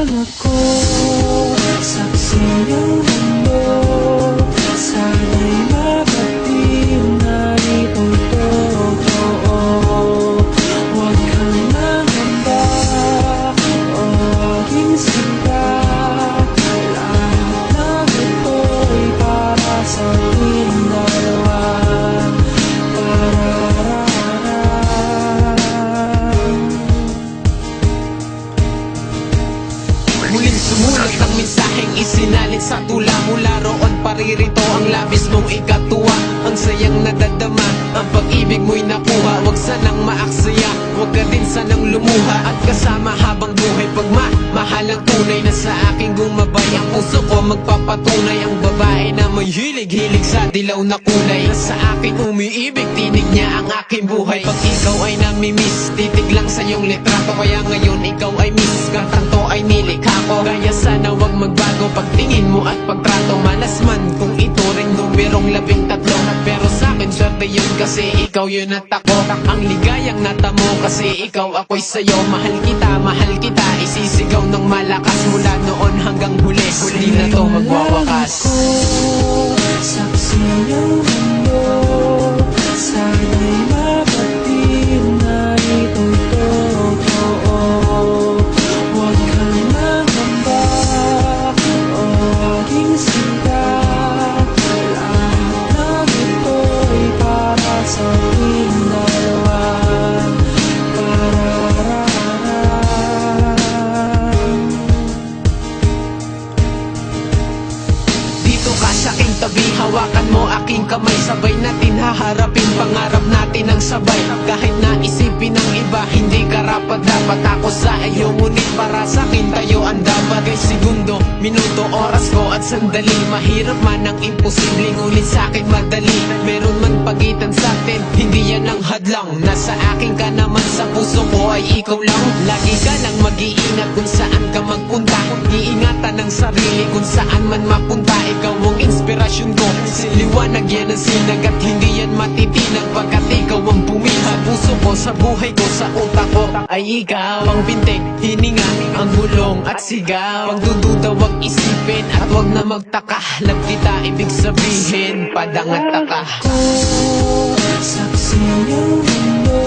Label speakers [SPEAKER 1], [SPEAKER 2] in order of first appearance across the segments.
[SPEAKER 1] lang ako, saksi ng mundo. Sana'y mapatim na ito'y totoo. Huwag kang mangamba, o aking sinta. Lahat ng ito'y para sa ating dalawa.
[SPEAKER 2] Muling sumulat ng mensaheng isinalin sa tula. Mula roon paririto ang labis mong ikatuwa. Ang sayang nadadama, ang pag-ibig mo'y nakuha. Huwag sanang maaksaya, huwag ka din sanang lumuha. At kasama habang buhay pagmamahal ang tunay na sa aking gumabay. Ang puso ko magpapatunay. Ang babae na may hilig-hilig sa dilaw na kulay. Sa akin umiibig, tinig niya ang aking buhay. Pag ikaw ay namimiss, titig lang sa iyong litrato. Kaya ngayon ikaw ay miss, katanto ay nilikha ko. Kaya sana wag magbago pagtingin mo at pagtrato. Malas man kung ito rin numerong 13. Pero sa akin swerte yun kasi ikaw yun at ako. Ang ligayang natamo kasi ikaw ako'y sa'yo. Mahal kita, isisigaw ng malakas. Mula noon hanggang huli, huli na to magwawakas.
[SPEAKER 1] Saksi ng mundo, sana'y mapatim na ito'y totoo. Huwag kang mangamba, o aking sinta. Lahat ng ito'y para sa ating dalawa.
[SPEAKER 2] Dito ka sa aking tabi, hawakan mo aking kamay. Sabay natin haharapin pangarap natin ang sabay. Kahit naisipin ng iba, hindi karapat dapat. Ako sa iyo, ngunit para sa akin tayo ang dapat. Kay segundo, minuto, oras ko at sandali. Mahirap man ang imposible, ngunit sa akin madali. Meron man pagitan sa atin, hindi yan ang hadlang. Nasa akin ka naman, sa puso ko ay ikaw lang. Lagi ka lang mag-iingat kung saan ka magpunta. Iingatan ng sarili kung saan man mapunta. Ikaw ang inspirasyon ko, siliwanag yan ang sinag. At hindi yan matitinag pagkat ikaw ang bumili. Sa puso ko, sa buhay ko, sa utak ko ay ikaw ang bintik, hininga, ang hulong at sigaw. Wag dududa, wag isipin at wag na magtaka. Love kita, ibig sabihin, padang at taka.
[SPEAKER 1] Saksi ng mundo,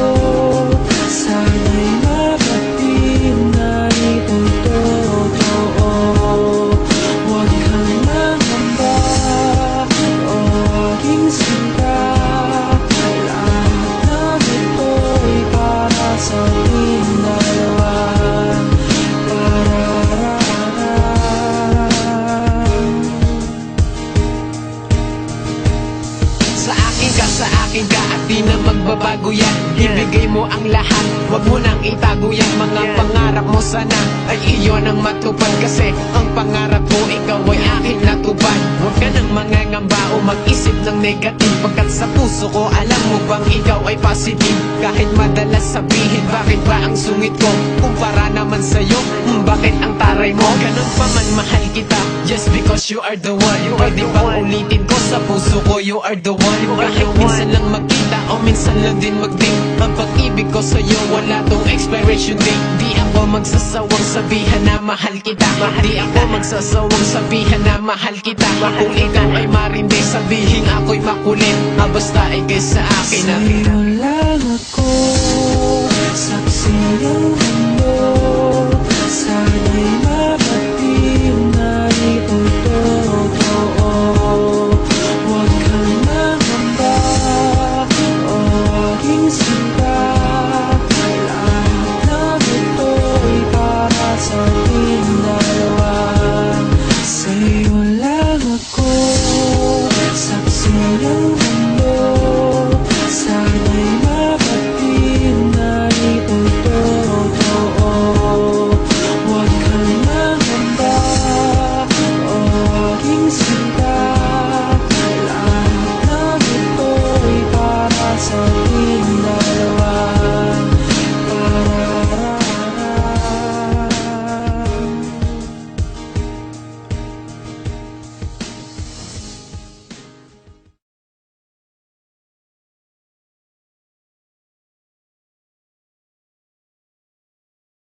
[SPEAKER 1] sana'y mapatim na ito'y totoo. Huwag kang mangamba, o aking sinta. Lahat ng ito'y para sa ating dalawa.
[SPEAKER 2] Sa akin ka at di na magbabago yan. Ibigay mo ang lahat, wag mo nang itago yan. Mga pangarap mo sana ay iyon ang matupad. Kasi ang pangarap mo, ikaw ay aking natupad. Huwag ka nang mangangamba o mag-isip ng negative. Pagkat sa puso ko, alam mo bang ikaw ay positive. Kahit madalas sabihin, bakit ba ang sungit ko? Kumpara naman sa'yo, bakit ang taray mo? Ganun pa man mahal kita, just because you are the one. Pwede bang ulitin ko sa puso ko, you are the one. Kahit minsan lang magkita o minsan lang din mag-date. Ang pag-ibig ko sa'yo, wala tong expiration date. Di ako magsasawang sabihan na mahal kita. Di ako magsasawang sabihan na mahal kita. Kung ikaw ay marindi, sabihin ako'y makulit. Basta ikay sa akin na
[SPEAKER 1] sa'yo lang ako, saksi ng mundo.